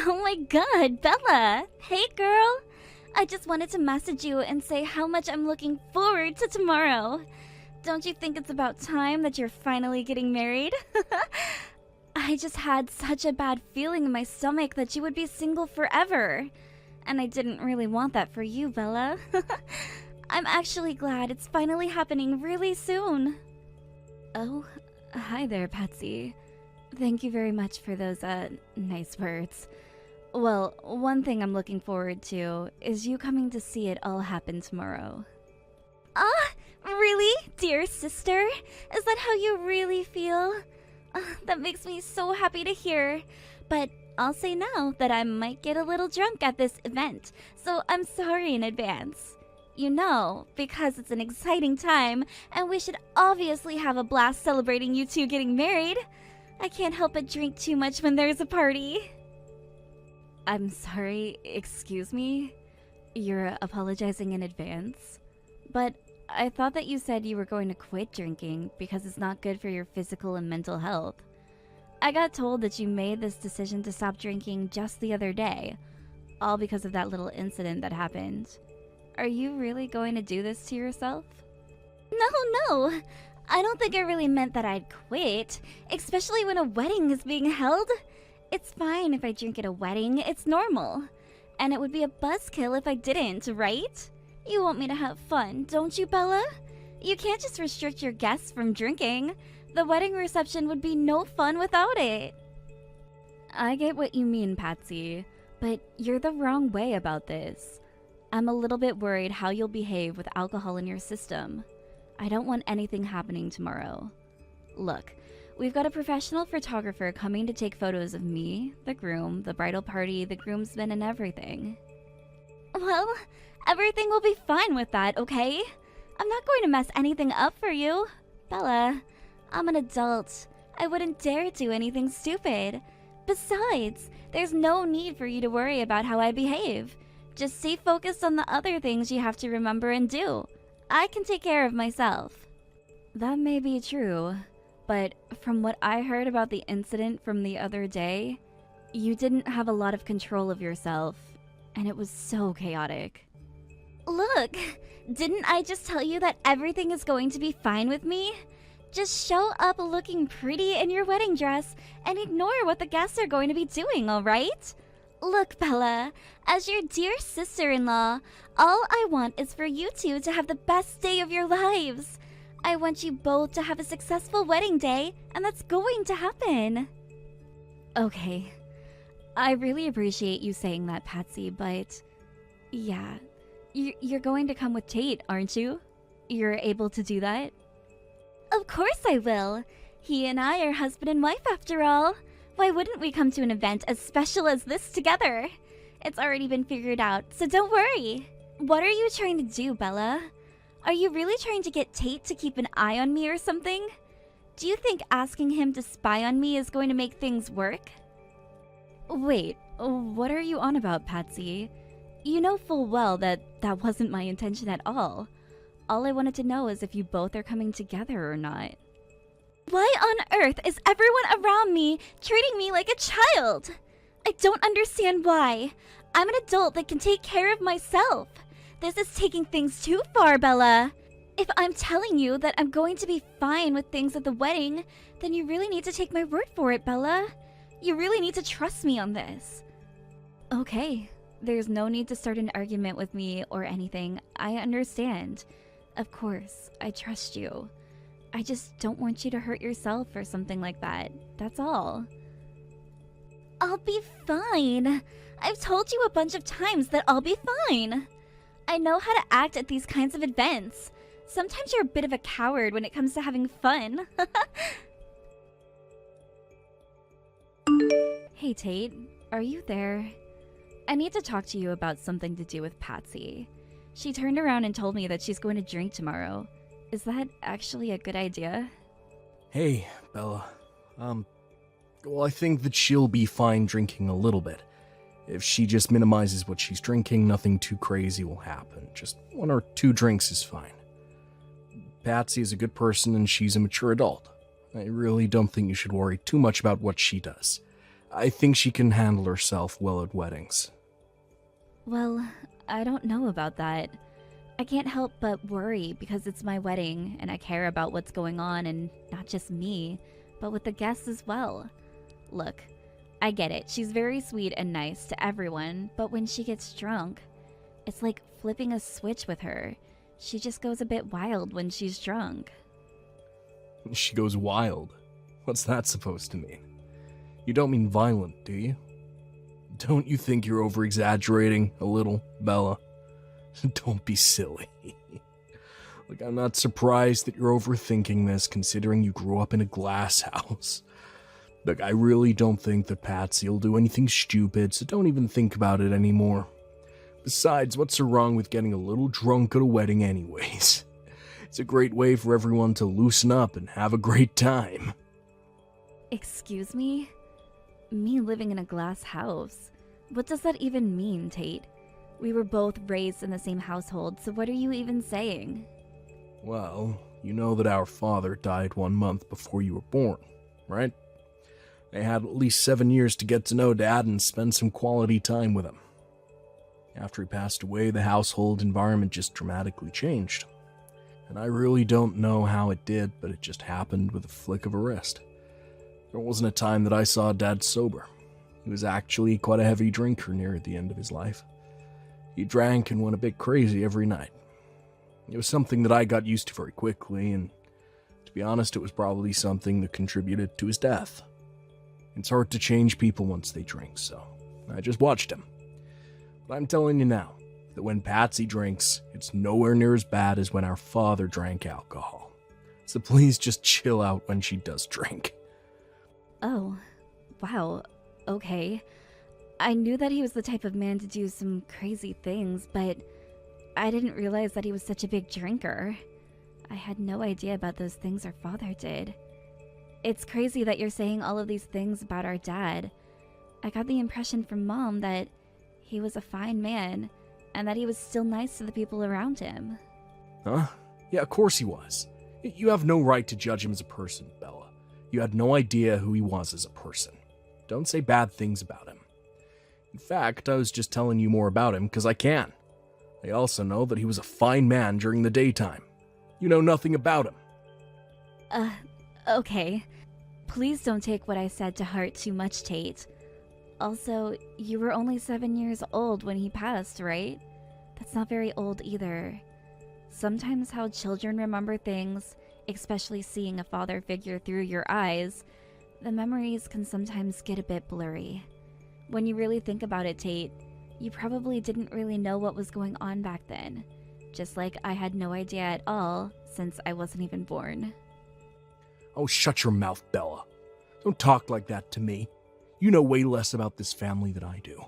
Oh my god, Bella! Hey girl! I just wanted to message you and say how much I'm looking forward to tomorrow. Don't you think it's about time that you're finally getting married? I just had such a bad feeling in my stomach that you would be single forever. And I didn't really want that for you, Bella. I'm actually glad it's finally happening really soon. Oh, hi there, Patsy. Thank you very much for those, nice words. Well, one thing I'm looking forward to is you coming to see it all happen tomorrow. Really? Dear sister? Is that how you really feel? That makes me so happy to hear. But I'll say now that I might get a little drunk at this event, so I'm sorry in advance. You know, because it's an exciting time, and we should obviously have a blast celebrating you two getting married. I can't help but drink too much when there's a party. I'm sorry, excuse me? You're apologizing in advance? But I thought that you said you were going to quit drinking because it's not good for your physical and mental health. I got told that you made this decision to stop drinking just the other day, all because of that little incident that happened. Are you really going to do this to yourself? No. I don't think I really meant that I'd quit, especially when a wedding is being held. It's fine if I drink at a wedding, it's normal. And it would be a buzzkill if I didn't, right? You want me to have fun, don't you, Bella? You can't just restrict your guests from drinking. The wedding reception would be no fun without it. I get what you mean, Patsy, but you're the wrong way about this. I'm a little bit worried how you'll behave with alcohol in your system. I don't want anything happening tomorrow. Look, we've got a professional photographer coming to take photos of me, the groom, the bridal party, the groomsmen, and everything. Well, everything will be fine with that, okay? I'm not going to mess anything up for you. Bella, I'm an adult. I wouldn't dare do anything stupid. Besides, there's no need for you to worry about how I behave. Just stay focused on the other things you have to remember and do. I can take care of myself. That may be true, but from what I heard about the incident from the other day, you didn't have a lot of control of yourself, and it was so chaotic. Look, didn't I just tell you that everything is going to be fine with me? Just show up looking pretty in your wedding dress and ignore what the guests are going to be doing, alright? Look, Bella, as your dear sister-in-law, all I want is for you two to have the best day of your lives. I want you both to have a successful wedding day, and that's going to happen. Okay, I really appreciate you saying that, Patsy, but yeah, you're going to come with Tate, aren't you? You're able to do that? Of course I will. He and I are husband and wife after all. Why wouldn't we come to an event as special as this together? It's already been figured out, so don't worry. What are you trying to do, Bella? Are you really trying to get Tate to keep an eye on me or something? Do you think asking him to spy on me is going to make things work? Wait, what are you on about, Patsy? You know full well that that wasn't my intention at all. All I wanted to know is if you both are coming together or not. Why on earth is everyone around me treating me like a child? I don't understand why. I'm an adult that can take care of myself. This is taking things too far, Bella. If I'm telling you that I'm going to be fine with things at the wedding, then you really need to take my word for it, Bella. You really need to trust me on this. Okay, there's no need to start an argument with me or anything. I understand. Of course, I trust you. I just don't want you to hurt yourself or something like that. That's all. I'll be fine. I've told you a bunch of times that I'll be fine. I know how to act at these kinds of events. Sometimes you're a bit of a coward when it comes to having fun. Hey Tate, are you there? I need to talk to you about something to do with Patsy. She turned around and told me that she's going to drink tomorrow. Is that actually a good idea? Hey, Bella. Well, I think that she'll be fine drinking a little bit. If she just minimizes what she's drinking, nothing too crazy will happen. Just 1 or 2 drinks is fine. Patsy is a good person and she's a mature adult. I really don't think you should worry too much about what she does. I think she can handle herself well at weddings. Well, I don't know about that. I can't help but worry because it's my wedding and I care about what's going on, and not just me, but with the guests as well. Look, I get it. She's very sweet and nice to everyone, but when she gets drunk, it's like flipping a switch with her. She just goes a bit wild when she's drunk. She goes wild. What's that supposed to mean? You don't mean violent, do you? Don't you think you're over-exaggerating a little, Bella? Don't be silly. Look, I'm not surprised that you're overthinking this, considering you grew up in a glass house. Look, I really don't think that Patsy will do anything stupid, so don't even think about it anymore. Besides, what's so wrong with getting a little drunk at a wedding anyways? It's a great way for everyone to loosen up and have a great time. Excuse me? Me living in a glass house? What does that even mean, Tate? We were both raised in the same household, so what are you even saying? Well, you know that our father died 1 month before you were born, right? I had at least 7 years to get to know Dad and spend some quality time with him. After he passed away, the household environment just dramatically changed. And I really don't know how it did, but it just happened with a flick of a wrist. There wasn't a time that I saw Dad sober. He was actually quite a heavy drinker near the end of his life. He drank and went a bit crazy every night. It was something that I got used to very quickly, and to be honest, it was probably something that contributed to his death. It's hard to change people once they drink, so I just watched him. But I'm telling you now, that when Patsy drinks, it's nowhere near as bad as when our father drank alcohol. So please just chill out when she does drink. Oh, wow, okay. I knew that he was the type of man to do some crazy things, but I didn't realize that he was such a big drinker. I had no idea about those things our father did. It's crazy that you're saying all of these things about our dad. I got the impression from Mom that he was a fine man, and that he was still nice to the people around him. Huh? Yeah, of course he was. You have no right to judge him as a person, Bella. You had no idea who he was as a person. Don't say bad things about him. In fact, I was just telling you more about him because I can. I also know that he was a fine man during the daytime. You know nothing about him. Okay. Please don't take what I said to heart too much, Tate. Also, you were only 7 years old when he passed, right? That's not very old either. Sometimes how children remember things, especially seeing a father figure through your eyes, the memories can sometimes get a bit blurry. When you really think about it, Tate, you probably didn't really know what was going on back then. Just like I had no idea at all, since I wasn't even born. Oh, shut your mouth, Bella. Don't talk like that to me. You know way less about this family than I do.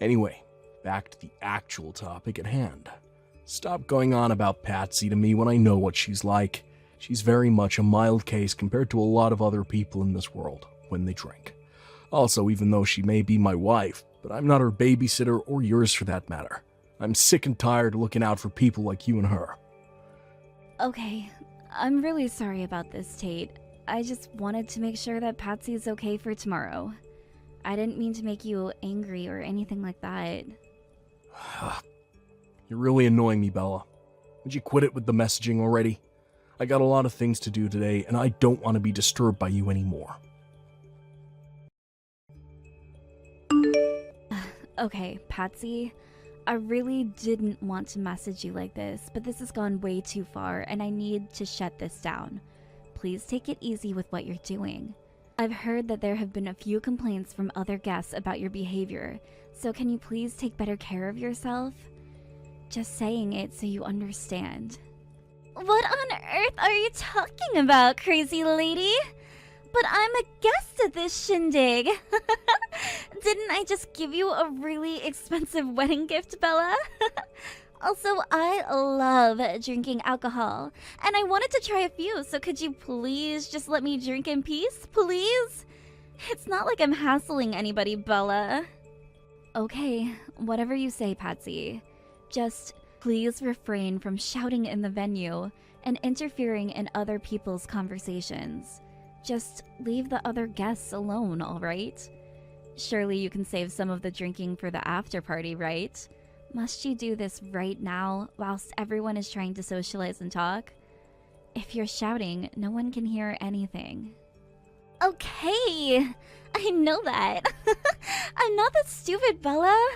Anyway, back to the actual topic at hand. Stop going on about Patsy to me when I know what she's like. She's very much a mild case compared to a lot of other people in this world when they drink. Also, even though she may be my wife, but I'm not her babysitter or yours for that matter. I'm sick and tired of looking out for people like you and her. Okay, I'm really sorry about this, Tate. I just wanted to make sure that Patsy's okay for tomorrow. I didn't mean to make you angry or anything like that. You're really annoying me, Bella. Would you quit it with the messaging already? I got a lot of things to do today, and I don't want to be disturbed by you anymore. Okay, Patsy, I really didn't want to message you like this, but this has gone way too far, and I need to shut this down. Please take it easy with what you're doing. I've heard that there have been a few complaints from other guests about your behavior, so can you please take better care of yourself? Just saying it so you understand. What on earth are you talking about, crazy lady? But I'm a guest at this shindig. Didn't I just give you a really expensive wedding gift, Bella? Also, I love drinking alcohol, and I wanted to try a few, so could you please just let me drink in peace, please? It's not like I'm hassling anybody, Bella. Okay, whatever you say, Patsy. Just please refrain from shouting in the venue and interfering in other people's conversations. Just leave the other guests alone, alright? Surely you can save some of the drinking for the after party, right? Must you do this right now, whilst everyone is trying to socialize and talk? If you're shouting, no one can hear anything. Okay, I know that. I'm not that stupid, Bella.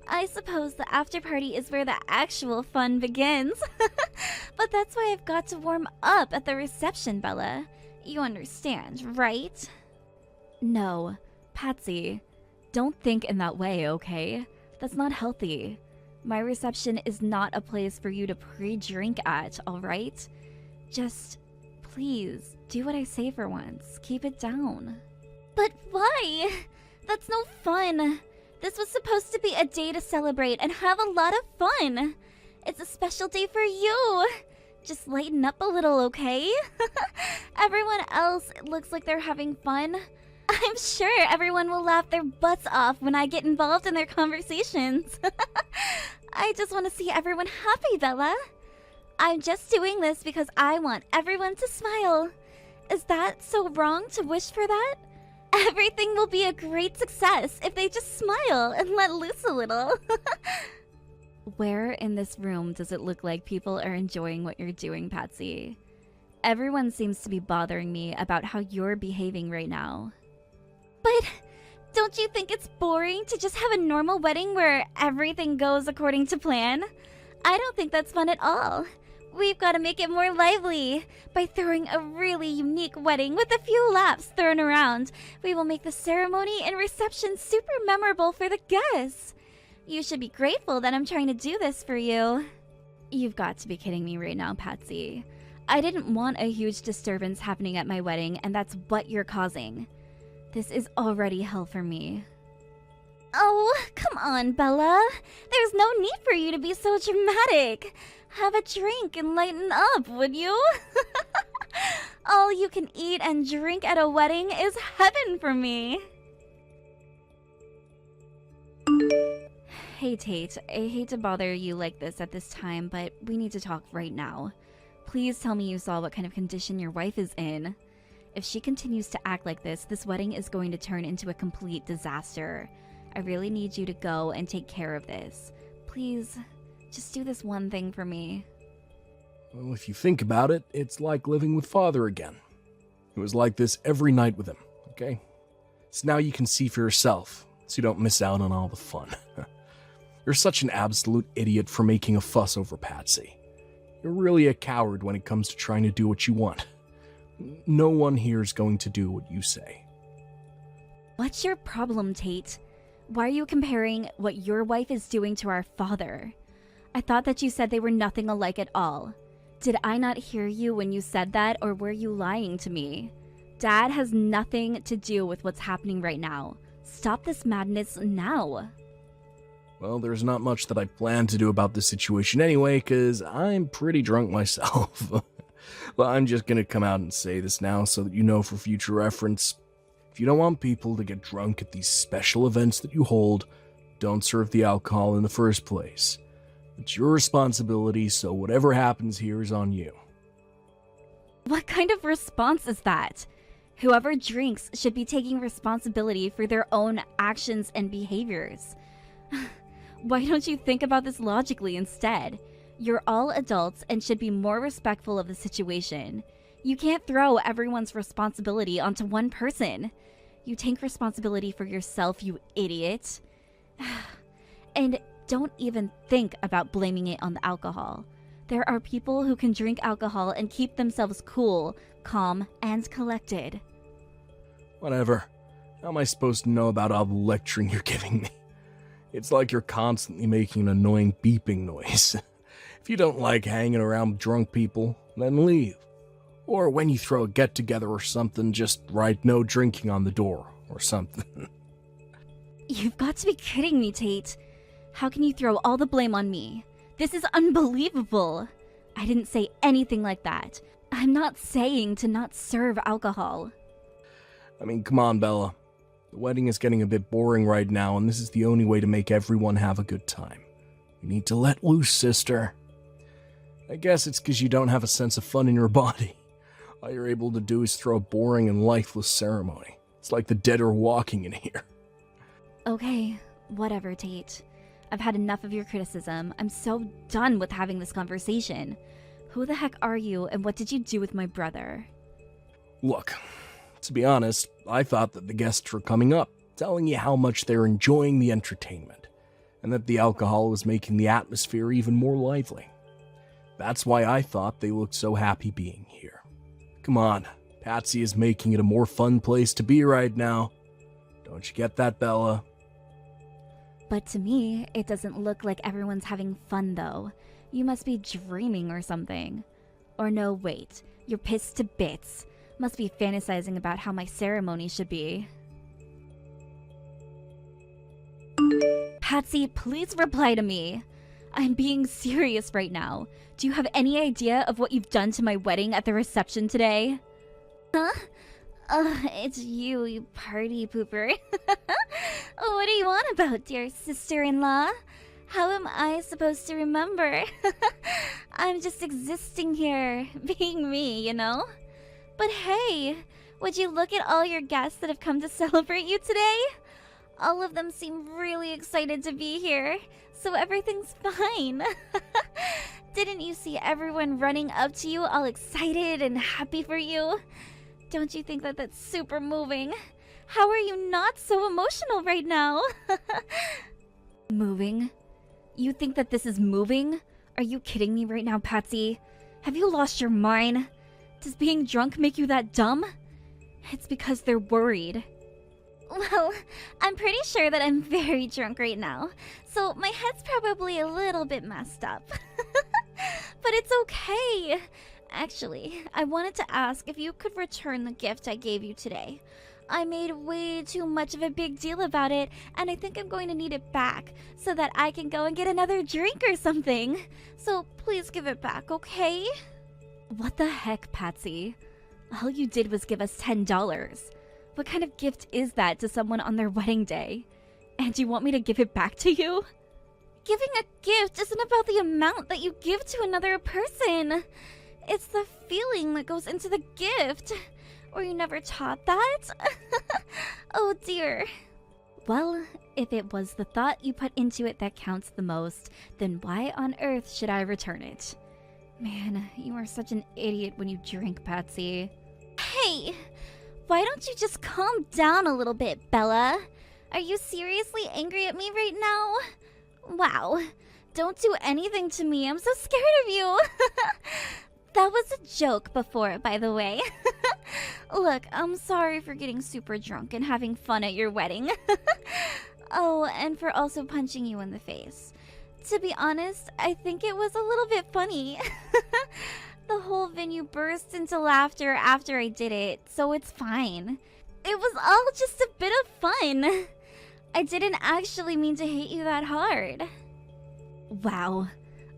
I suppose the after party is where the actual fun begins. But that's why I've got to warm up at the reception, Bella. You understand, right? No, Patsy, don't think in that way, okay? That's not healthy. My reception is not a place for you to pre-drink at, alright? Just, please, do what I say for once. Keep it down. But why? That's no fun. This was supposed to be a day to celebrate and have a lot of fun. It's a special day for you. Just lighten up a little, okay? Everyone else looks like they're having fun. I'm sure everyone will laugh their butts off when I get involved in their conversations. I just want to see everyone happy, Bella. I'm just doing this because I want everyone to smile. Is that so wrong to wish for that? Everything will be a great success if they just smile and let loose a little. Where in this room does it look like people are enjoying what you're doing, Patsy? Everyone seems to be bothering me about how you're behaving right now. But don't you think it's boring to just have a normal wedding where everything goes according to plan? I don't think that's fun at all. We've got to make it more lively. By throwing a really unique wedding with a few laughs thrown around, we will make the ceremony and reception super memorable for the guests. You should be grateful that I'm trying to do this for you. You've got to be kidding me right now, Patsy. I didn't want a huge disturbance happening at my wedding, and that's what you're causing. This is already hell for me. Oh, come on, Bella. There's no need for you to be so dramatic. Have a drink and lighten up, would you? All you can eat and drink at a wedding is heaven for me. Hey, Tate. I hate to bother you like this at this time, but we need to talk right now. Please tell me you saw what kind of condition your wife is in. If she continues to act like this wedding is going to turn into a complete disaster. I really need you to go and take care of this. Please, just do this one thing for me. Well, if you think about it, it's like living with Father again. It was like this every night with him, okay? So now you can see for yourself, so you don't miss out on all the fun. You're such an absolute idiot for making a fuss over Patsy. You're really a coward when it comes to trying to do what you want. No one here is going to do what you say. What's your problem, Tate? Why are you comparing what your wife is doing to our father? I thought that you said they were nothing alike at all. Did I not hear you when you said that, or were you lying to me? Dad has nothing to do with what's happening right now. Stop this madness now. Well, there's not much that I plan to do about this situation anyway, because I'm pretty drunk myself. Well, I'm just gonna come out and say this now so that you know for future reference. If you don't want people to get drunk at these special events that you hold, don't serve the alcohol in the first place. It's your responsibility, so whatever happens here is on you. What kind of response is that? Whoever drinks should be taking responsibility for their own actions and behaviors. Why don't you think about this logically instead? You're all adults and should be more respectful of the situation. You can't throw everyone's responsibility onto one person. You take responsibility for yourself, you idiot. And don't even think about blaming it on the alcohol. There are people who can drink alcohol and keep themselves cool, calm, and collected. Whatever. How am I supposed to know about all the lecturing you're giving me? It's like you're constantly making an annoying beeping noise. If you don't like hanging around drunk people, then leave. Or when you throw a get-together or something, just write no drinking on the door or something. You've got to be kidding me, Tate. How can you throw all the blame on me? This is unbelievable. I didn't say anything like that. I'm not saying to not serve alcohol. I mean, come on, Bella. The wedding is getting a bit boring right now, and this is the only way to make everyone have a good time. You need to let loose, sister. I guess it's because you don't have a sense of fun in your body. All you're able to do is throw a boring and lifeless ceremony. It's like the dead are walking in here. Okay, whatever, Tate. I've had enough of your criticism. I'm so done with having this conversation. Who the heck are you, and what did you do with my brother? Look, to be honest, I thought that the guests were coming up, telling you how much they're enjoying the entertainment, and that the alcohol was making the atmosphere even more lively. That's why I thought they looked so happy being here. Come on, Patsy is making it a more fun place to be right now. Don't you get that, Bella? But to me, it doesn't look like everyone's having fun, though. You must be dreaming or something. Or no, wait. You're pissed to bits. Must be fantasizing about how my ceremony should be. Patsy, please reply to me. I'm being serious right now. Do you have any idea of what you've done to my wedding at the reception today? Huh? It's you, you party pooper. What do you want about, dear sister-in-law? How am I supposed to remember? I'm just existing here, being me, you know? But hey, would you look at all your guests that have come to celebrate you today? All of them seem really excited to be here, so everything's fine. Didn't you see everyone running up to you all excited and happy for you? Don't you think that that's super moving? How are you not so emotional right now? Moving? You think that this is moving? Are you kidding me right now, Patsy? Have you lost your mind? Does being drunk make you that dumb? It's because they're worried. Well, I'm pretty sure that I'm very drunk right now, so my head's probably a little bit messed up. But it's okay. Actually, I wanted to ask if you could return the gift I gave you today. I made way too much of a big deal about it, and I think I'm going to need it back so that I can go and get another drink or something. So please give it back, okay? What the heck, Patsy? All you did was give us $10. What kind of gift is that to someone on their wedding day? And you want me to give it back to you? Giving a gift isn't about the amount that you give to another person. It's the feeling that goes into the gift. Or you never taught that? Oh dear. Well, if it was the thought you put into it that counts the most, then why on earth should I return it? Man, you are such an idiot when you drink, Patsy. Hey! Why don't you just calm down a little bit, Bella? Are you seriously angry at me right now? Wow. Don't do anything to me. I'm so scared of you. That was a joke before, by the way. Look, I'm sorry for getting super drunk and having fun at your wedding. Oh, and for also punching you in the face. To be honest, I think it was a little bit funny. The whole venue burst into laughter after I did it, so it's fine. It was all just a bit of fun. I didn't actually mean to hit you that hard. Wow,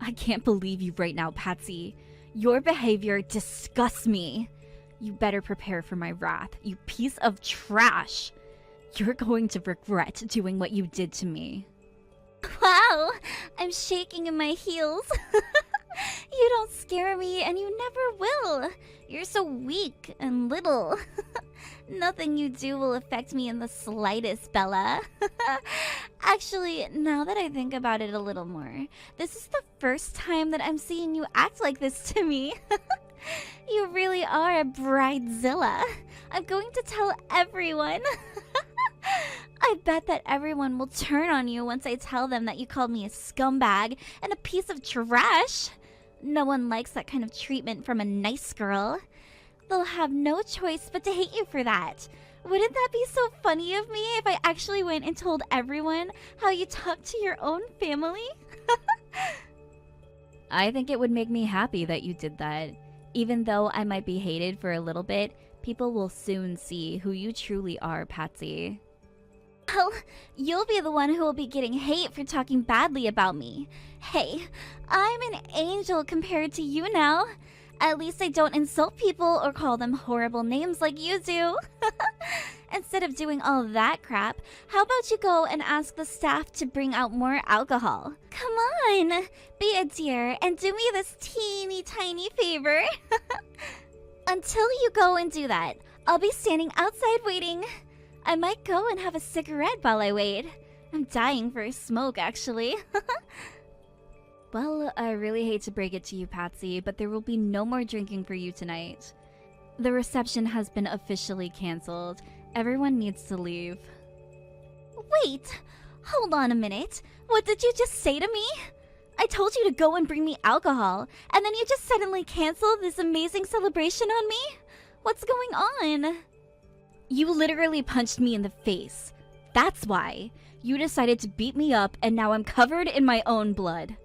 I can't believe you right now, Patsy. Your behavior disgusts me. You better prepare for my wrath, you piece of trash. You're going to regret doing what you did to me. Wow, I'm shaking in my heels. You don't scare me, and you never will. You're so weak and little. Nothing you do will affect me in the slightest, Bella. Actually, now that I think about it a little more, this is the first time that I'm seeing you act like this to me. You really are a bridezilla. I'm going to tell everyone. I bet that everyone will turn on you once I tell them that you called me a scumbag and a piece of trash. No one likes that kind of treatment from a nice girl. They'll have no choice but to hate you for that. Wouldn't that be so funny of me if I actually went and told everyone how you talk to your own family? I think it would make me happy that you did that. Even though I might be hated for a little bit, people will soon see who you truly are, Patsy. Well, you'll be the one who will be getting hate for talking badly about me. Hey, I'm an angel compared to you now. At least I don't insult people or call them horrible names like you do. Instead of doing all that crap, how about you go and ask the staff to bring out more alcohol? Come on, be a dear and do me this teeny tiny favor. Until you go and do that, I'll be standing outside waiting. I might go and have a cigarette while I wait. I'm dying for a smoke, actually. Well, I really hate to break it to you, Patsy, but there will be no more drinking for you tonight. The reception has been officially canceled. Everyone needs to leave. Wait! Hold on a minute. What did you just say to me? I told you to go and bring me alcohol, and then you just suddenly canceled this amazing celebration on me? What's going on? You literally punched me in the face. That's why. You decided to beat me up, and now I'm covered in my own blood.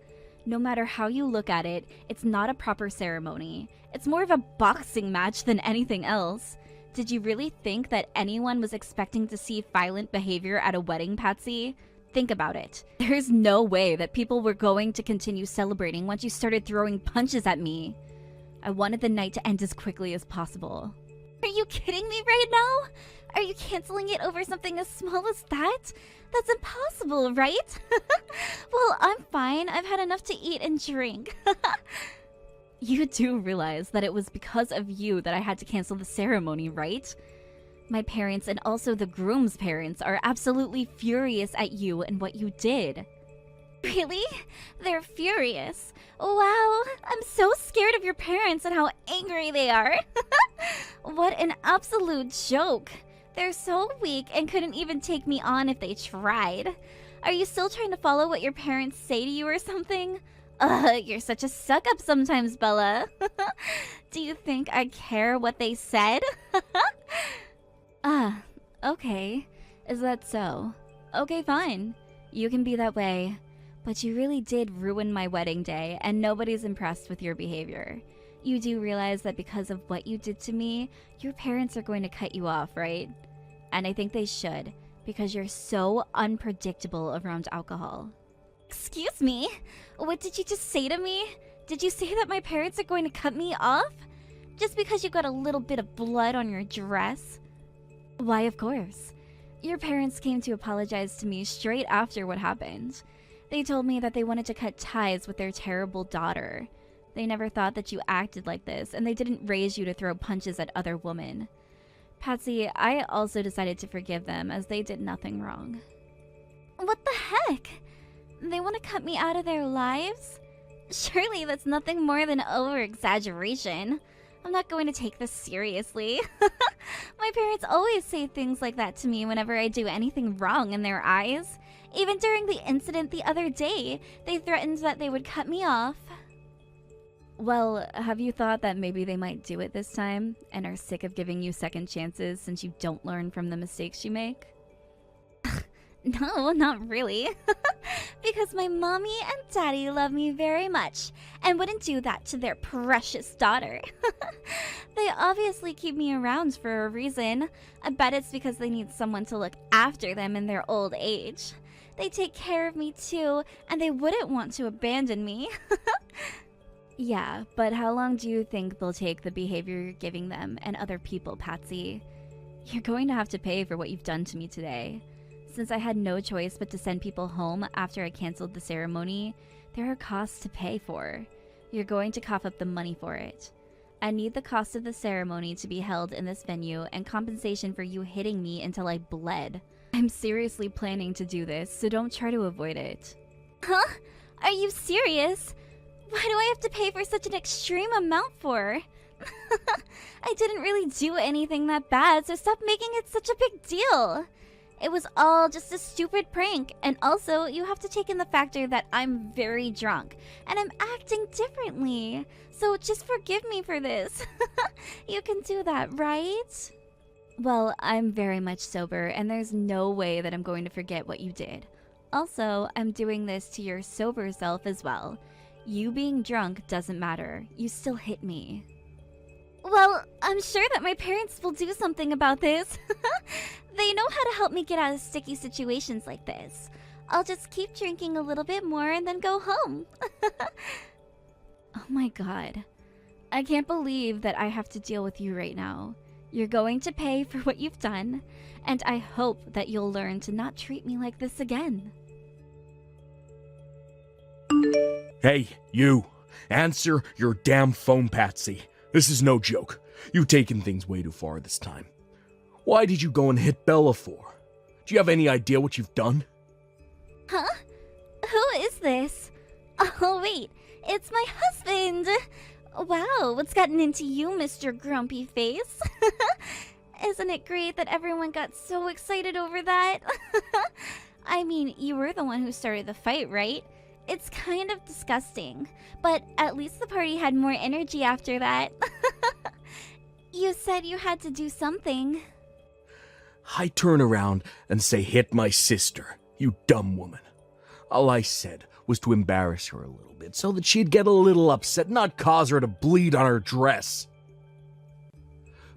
No matter how you look at it, it's not a proper ceremony. It's more of a boxing match than anything else. Did you really think that anyone was expecting to see violent behavior at a wedding, Patsy? Think about it. There's no way that people were going to continue celebrating once you started throwing punches at me. I wanted the night to end as quickly as possible. Are you kidding me right now? Are you canceling it over something as small as that? That's impossible, right? Well, I'm fine. I've had enough to eat and drink. You do realize that it was because of you that I had to cancel the ceremony, right? My parents and also the groom's parents are absolutely furious at you and what you did. Really? They're furious. Wow, I'm so scared of your parents and how angry they are. What an absolute joke. They're so weak and couldn't even take me on if they tried. Are you still trying to follow what your parents say to you or something? You're such a suck-up sometimes, Bella. Do you think I care what they said? Okay. Is that so? Okay, fine. You can be that way. But you really did ruin my wedding day, and nobody's impressed with your behavior. You do realize that because of what you did to me, your parents are going to cut you off, right? And I think they should, because you're so unpredictable around alcohol. Excuse me? What did you just say to me? Did you say that my parents are going to cut me off? Just because you got a little bit of blood on your dress? Why, of course. Your parents came to apologize to me straight after what happened. They told me that they wanted to cut ties with their terrible daughter. They never thought that you acted like this, and they didn't raise you to throw punches at other women. Patsy, I also decided to forgive them, as they did nothing wrong. What the heck? They want to cut me out of their lives? Surely that's nothing more than over-exaggeration. I'm not going to take this seriously. My parents always say things like that to me whenever I do anything wrong in their eyes. Even during the incident the other day, they threatened that they would cut me off. Well, have you thought that maybe they might do it this time and are sick of giving you second chances since you don't learn from the mistakes you make? No, not really. Because my mommy and daddy love me very much and wouldn't do that to their precious daughter. They obviously keep me around for a reason. I bet it's because they need someone to look after them in their old age. They take care of me too, and they wouldn't want to abandon me. Yeah, but how long do you think they'll take the behavior you're giving them and other people, Patsy? You're going to have to pay for what you've done to me today. Since I had no choice but to send people home after I canceled the ceremony, there are costs to pay for. You're going to cough up the money for it. I need the cost of the ceremony to be held in this venue and compensation for you hitting me until I bled. I'm seriously planning to do this, so don't try to avoid it. Huh? Are you serious? Why do I have to pay for such an extreme amount for? I didn't really do anything that bad, so stop making it such a big deal. It was all just a stupid prank, and also you have to take in the factor that I'm very drunk, and I'm acting differently. So just forgive me for this. You can do that, right? Well, I'm very much sober, and there's no way that I'm going to forget what you did. Also, I'm doing this to your sober self as well. You being drunk doesn't matter. You still hit me. Well, I'm sure that my parents will do something about this. They know how to help me get out of sticky situations like this. I'll just keep drinking a little bit more and then go home. Oh my god. I can't believe that I have to deal with you right now. You're going to pay for what you've done, and I hope that you'll learn to not treat me like this again. Hey, you. Answer your damn phone, Patsy. This is no joke. You've taken things way too far this time. Why did you go and hit Bella for? Do you have any idea what you've done? Huh? Who is this? Oh, wait, it's my husband! Wow, what's gotten into you, Mr. Grumpy Face? Isn't it great that everyone got so excited over that? I mean, you were the one who started the fight, right? It's kind of disgusting, but at least the party had more energy after that. You said you had to do something. I turn around and say, hit my sister, you dumb woman. All I said was to embarrass her a little bit so that she'd get a little upset, not cause her to bleed on her dress.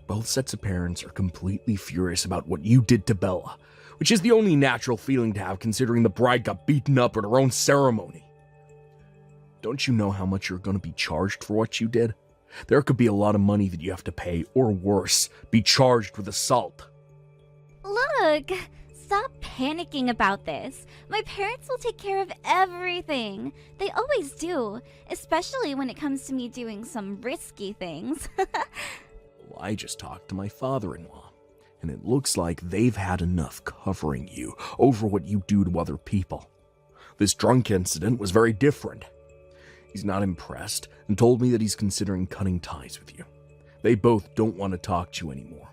Both sets of parents are completely furious about what you did to Bella, which is the only natural feeling to have considering the bride got beaten up at her own ceremony. Don't you know how much you're going to be charged for what you did? There could be a lot of money that you have to pay, or worse, be charged with assault. Look, stop panicking about this. My parents will take care of everything. They always do, especially when it comes to me doing some risky things. Well, I just talked to my father-in-law, and it looks like they've had enough covering you over what you do to other people. This drunk incident was very different. He's not impressed and told me that he's considering cutting ties with you. They both don't want to talk to you anymore.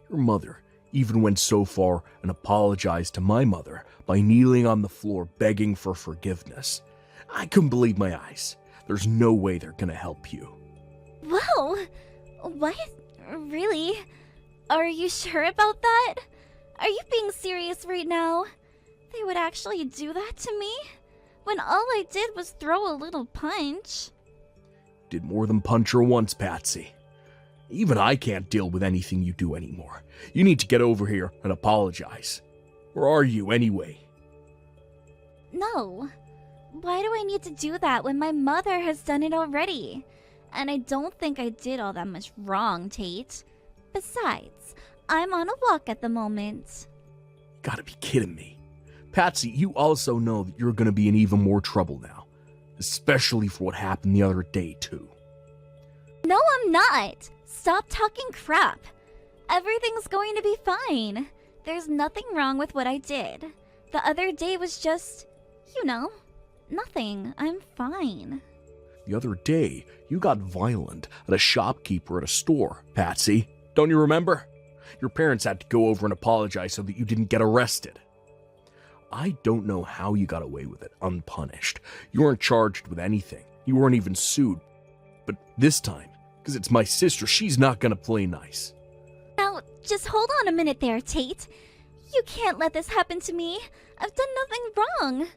Your mother even went so far and apologized to my mother by kneeling on the floor begging for forgiveness. I couldn't believe my eyes. There's no way they're gonna help you. Whoa! What? Really? Are you sure about that? Are you being serious right now? They would actually do that to me? When all I did was throw a little punch. Did more than punch her once, Patsy. Even I can't deal with anything you do anymore. You need to get over here and apologize. Where are you, anyway? No. Why do I need to do that when my mother has done it already? And I don't think I did all that much wrong, Tate. Besides, I'm on a walk at the moment. Gotta be kidding me. Patsy, you also know that you're gonna be in even more trouble now. Especially for what happened the other day, too. No, I'm not! Stop talking crap. Everything's going to be fine. There's nothing wrong with what I did. The other day was just, nothing. I'm fine. The other day, you got violent at a shopkeeper at a store, Patsy. Don't you remember? Your parents had to go over and apologize so that you didn't get arrested. I don't know how you got away with it unpunished. You weren't charged with anything. You weren't even sued. But this time, because it's my sister, she's not gonna play nice. Now, just hold on a minute there, Tate. You can't let this happen to me. I've done nothing wrong.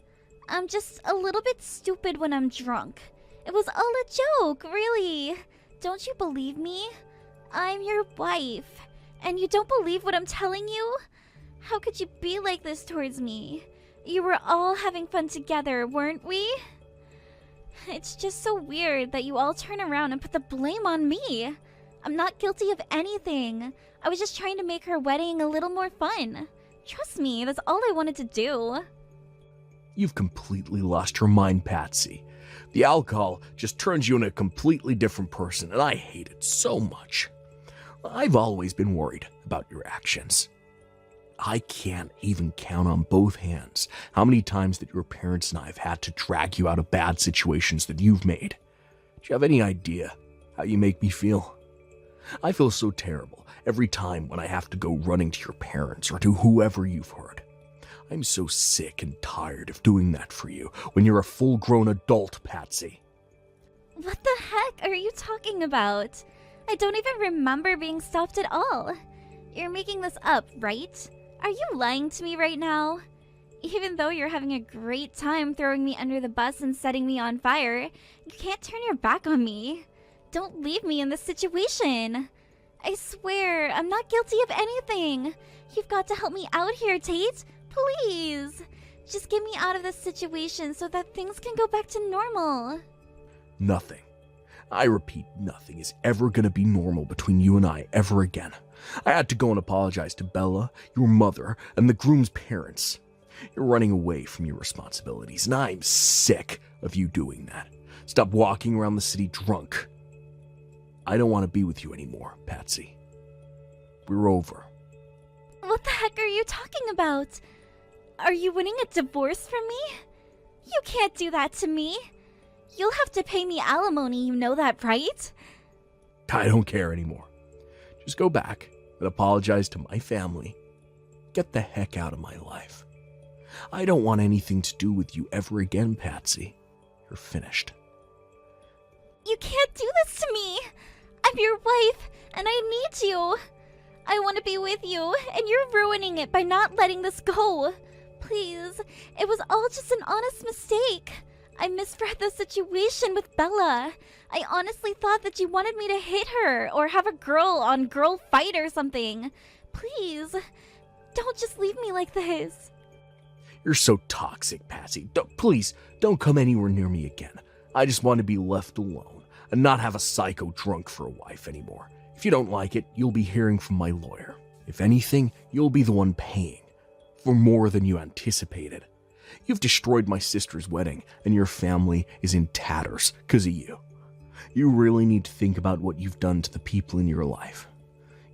I'm just a little bit stupid when I'm drunk. It was all a joke, really. Don't you believe me? I'm your wife, and you don't believe what I'm telling you? How could you be like this towards me? You were all having fun together, weren't we? It's just so weird that you all turn around and put the blame on me. I'm not guilty of anything. I was just trying to make her wedding a little more fun. Trust me, that's all I wanted to do. You've completely lost your mind, Patsy. The alcohol just turns you into a completely different person, and I hate it so much. I've always been worried about your actions. I can't even count on both hands how many times that your parents and I have had to drag you out of bad situations that you've made. Do you have any idea how you make me feel? I feel so terrible every time when I have to go running to your parents or to whoever you've hurt. I'm so sick and tired of doing that for you when you're a full-grown adult, Patsy. What the heck are you talking about? I don't even remember being stopped at all. You're making this up, right? Are you lying to me right now? Even though you're having a great time throwing me under the bus and setting me on fire, you can't turn your back on me. Don't leave me in this situation. I swear, I'm not guilty of anything. You've got to help me out here, Tate. Please. Just get me out of this situation so that things can go back to normal. Nothing. I repeat, nothing is ever gonna be normal between you and I ever again. I had to go and apologize to Bella, your mother, and the groom's parents. You're running away from your responsibilities, and I'm sick of you doing that. Stop walking around the city drunk. I don't want to be with you anymore, Patsy. we're over. What the heck are you talking about? Are you winning a divorce from me? You can't do that to me. You'll have to pay me alimony, you know that, right? I don't care anymore. Just go back and apologize to my family. Get the heck out of my life. I don't want anything to do with you ever again, Patsy. You're finished. You can't do this to me. I'm your wife, and I need you. I want to be with you, and you're ruining it by not letting this go. Please, it was all just an honest mistake. I misread the situation with Bella. I honestly thought that you wanted me to hit her or have a girl-on-girl fight or something. Please, don't just leave me like this. You're so toxic, Patsy. Please, don't come anywhere near me again. I just want to be left alone and not have a psycho drunk for a wife anymore. If you don't like it, you'll be hearing from my lawyer. If anything, you'll be the one paying for more than you anticipated. You've destroyed my sister's wedding, and your family is in tatters because of you. You really need to think about what you've done to the people in your life.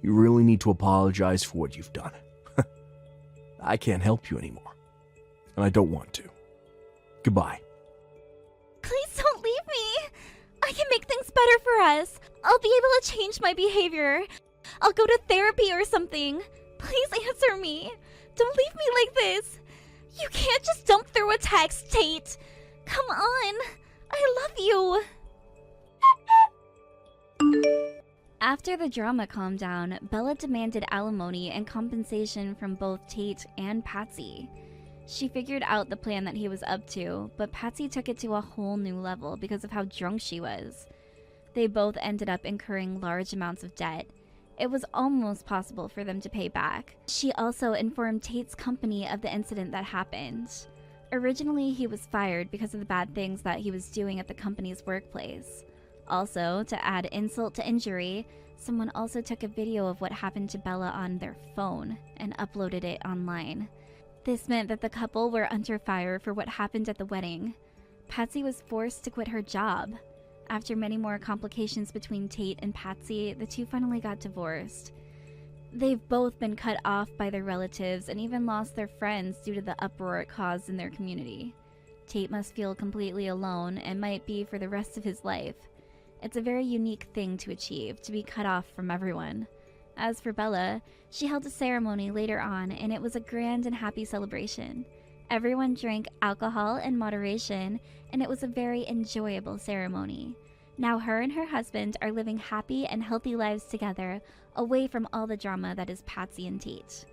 You really need to apologize for what you've done. I can't help you anymore, and I don't want to. Goodbye. Please don't leave me. I can make things better for us. I'll be able to change my behavior. I'll go to therapy or something. Please answer me. Don't leave me like this. You can't just dump through a text, Tate. Come on. I love you. After the drama calmed down, Bella demanded alimony and compensation from both Tate and Patsy. She figured out the plan that he was up to, but Patsy took it to a whole new level because of how drunk she was. They both ended up incurring large amounts of debt. It was almost possible for them to pay back. She also informed Tate's company of the incident that happened. Originally, he was fired because of the bad things that he was doing at the company's workplace. Also, to add insult to injury, someone also took a video of what happened to Bella on their phone and uploaded it online. This meant that the couple were under fire for what happened at the wedding. Patsy was forced to quit her job. After many more complications between Tate and Patsy, the two finally got divorced. They've both been cut off by their relatives and even lost their friends due to the uproar it caused in their community. Tate must feel completely alone and might be for the rest of his life. It's a very unique thing to achieve, to be cut off from everyone. As for Bella, she held a ceremony later on, and it was a grand and happy celebration. Everyone drank alcohol in moderation, and it was a very enjoyable ceremony. Now her and her husband are living happy and healthy lives together, away from all the drama that is Patsy and Tate.